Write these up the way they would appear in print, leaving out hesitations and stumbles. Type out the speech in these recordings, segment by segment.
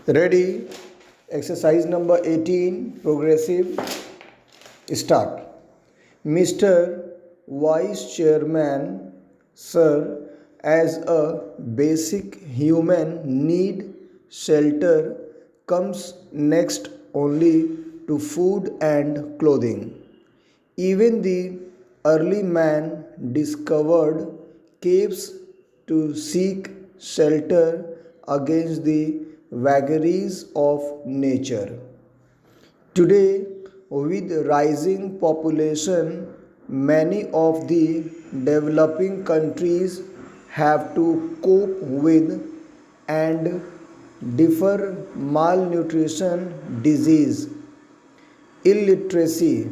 Ready? Exercise number 18, progressive. Start. Mr. Vice Chairman, sir, as a basic human need, shelter comes next only to food and clothing. Even the early man discovered caves to seek shelter against the vagaries of nature. Today, with rising population, many of the developing countries have to cope with and differ malnutrition, disease, illiteracy,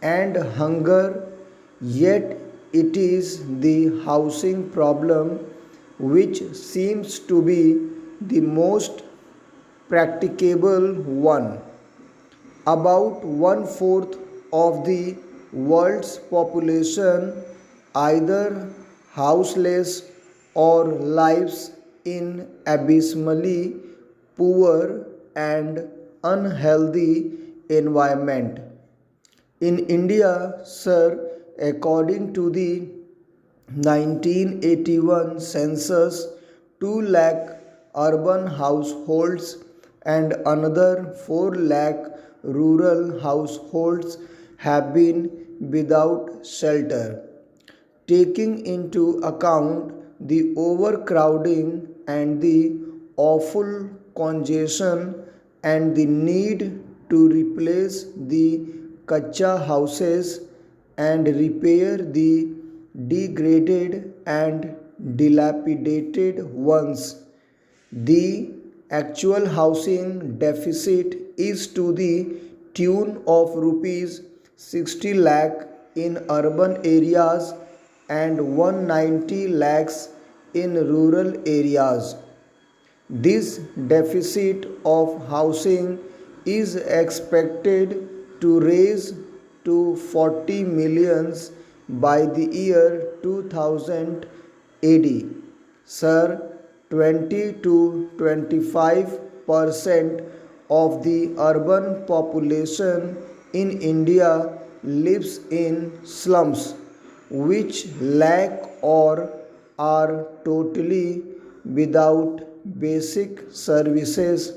and hunger, yet it is the housing problem which seems to be the most practicable one. About one fourth of the world's population either houseless or lives in abysmally poor and unhealthy environment. In India, sir, according to the 1981 census, 2 lakh urban households and another 4 lakh rural households have been without shelter. Taking into account the overcrowding and the awful congestion and the need to replace the kacha houses and repair the degraded and dilapidated ones. The actual housing deficit is to the tune of rupees 60 lakh in urban areas and 190 lakhs in rural areas. This deficit of housing is expected to rise to 40 millions by the year 2000 AD. Sir, 20 to 25% of the urban population in India lives in slums, which lack or are totally without basic services.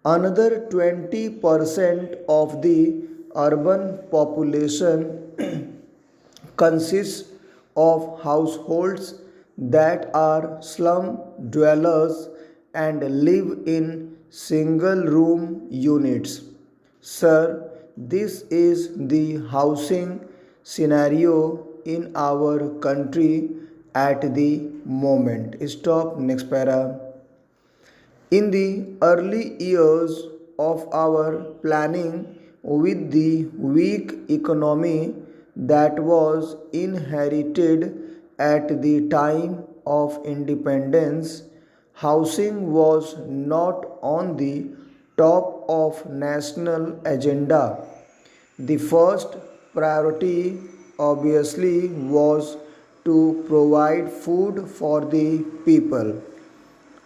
Another 20% of the urban population consists of households that are slum dwellers and live in single room units. Sir, this is the housing scenario in our country at the moment. Stop. Next para. In the early years of our planning, with the weak economy that was inherited at the time of independence, housing was not on the top of national agenda. The first priority obviously was to provide food for the people.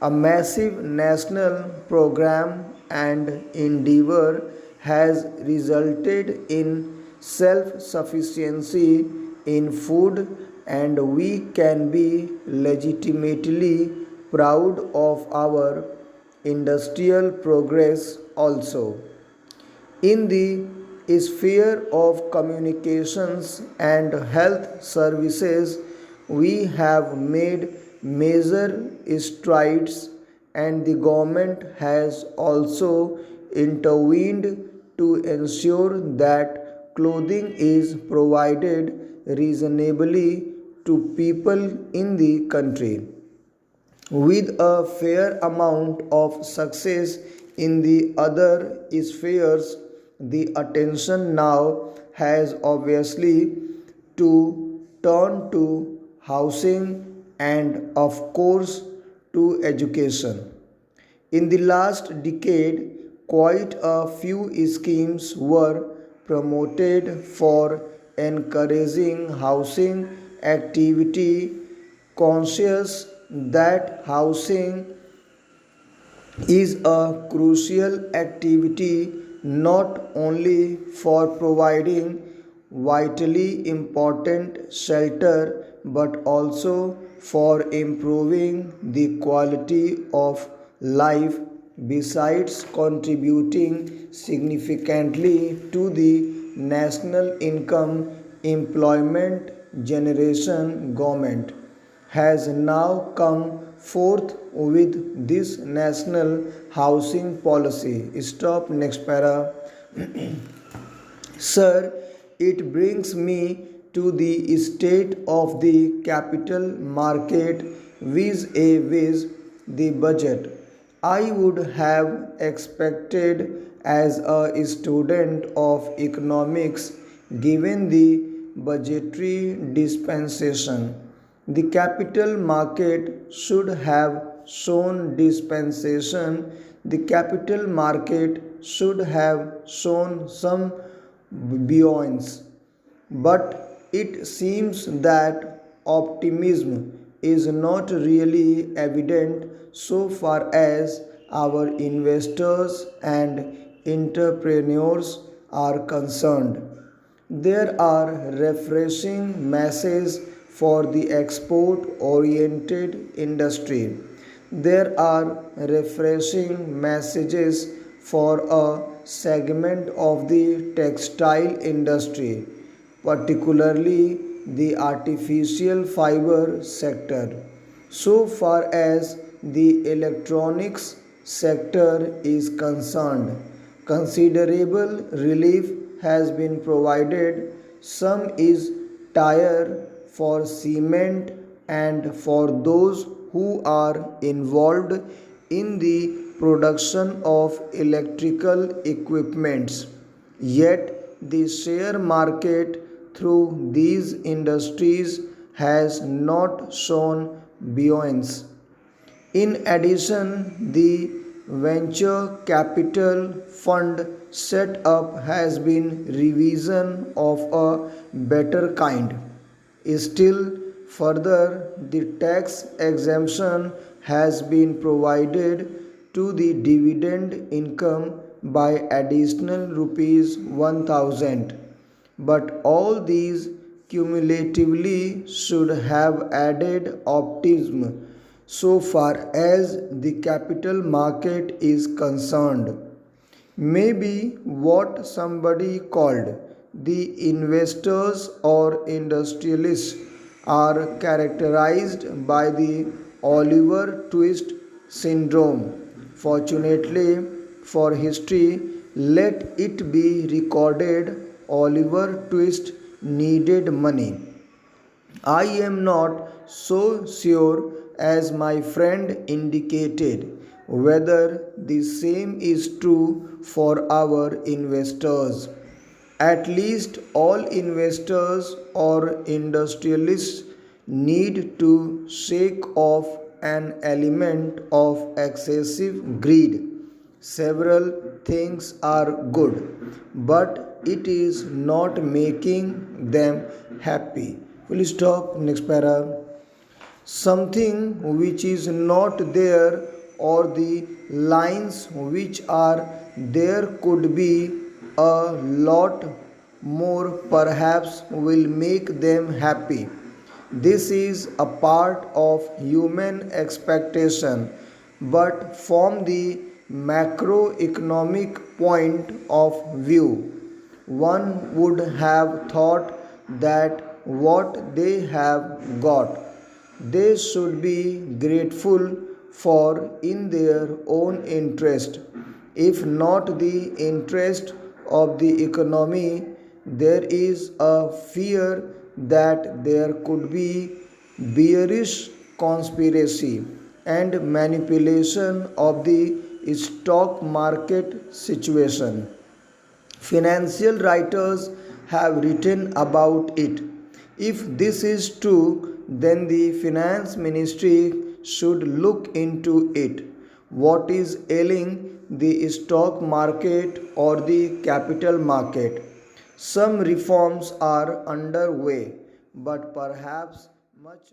A massive national program and endeavor has resulted in self sufficiency in food, and we can be legitimately proud of our industrial progress also. In the sphere of communications and health services, we have made major strides, and the government has also intervened to ensure that clothing is provided reasonably to people in the country. With a fair amount of success in the other spheres, the attention now has obviously to turn to housing and, of course, to education. In the last decade, quite a few schemes were promoted for encouraging housing activity, conscious that housing is a crucial activity not only for providing vitally important shelter but also for improving the quality of life besides contributing significantly to the national income employment generation. Government has now come forth with this national housing policy. Stop next para. Sir, it brings me to the state of the capital market vis-a-vis the budget. I would have expected as a student of economics, given the budgetary dispensation, the capital market should have shown dispensation. The capital market should have shown some buoyancy, but it seems that optimism is not really evident so far as our investors and entrepreneurs are concerned. There are refreshing messages for the export oriented industry. There are refreshing messages for a segment of the textile industry, particularly the artificial fiber sector. So far as the electronics sector is concerned, considerable relief has been provided. Some is tire for cement and for those who are involved in the production of electrical equipments. Yet the share market through these industries has not shown buoyancy. In addition, the venture capital fund set up has been revision of a better kind. Still further, the tax exemption has been provided to the dividend income by additional rupees 1000, but all these cumulatively should have added optimism so far as the capital market is concerned. Maybe what somebody called the investors or industrialists are characterized by the Oliver Twist syndrome. Fortunately for history, let it be recorded Oliver Twist needed money. I am not so sure as my friend indicated whether the same is true for our investors. At least all investors or industrialists need to shake off an element of excessive greed. Several things are good, but it is not making them happy. Will you stop? Next para. Something which is not there or the lines which are there could be a lot more perhaps will make them happy. This is a part of human expectation, but from the macroeconomic point of view, one would have thought that what they have got they should be grateful for in their own interest, if not the interest of the economy. There is a fear that there could be bearish conspiracy and manipulation of the stock market situation. Financial writers have written about it. If this is true, then the finance ministry should look into it. What is ailing the stock market or the capital market? Some reforms are underway, but perhaps much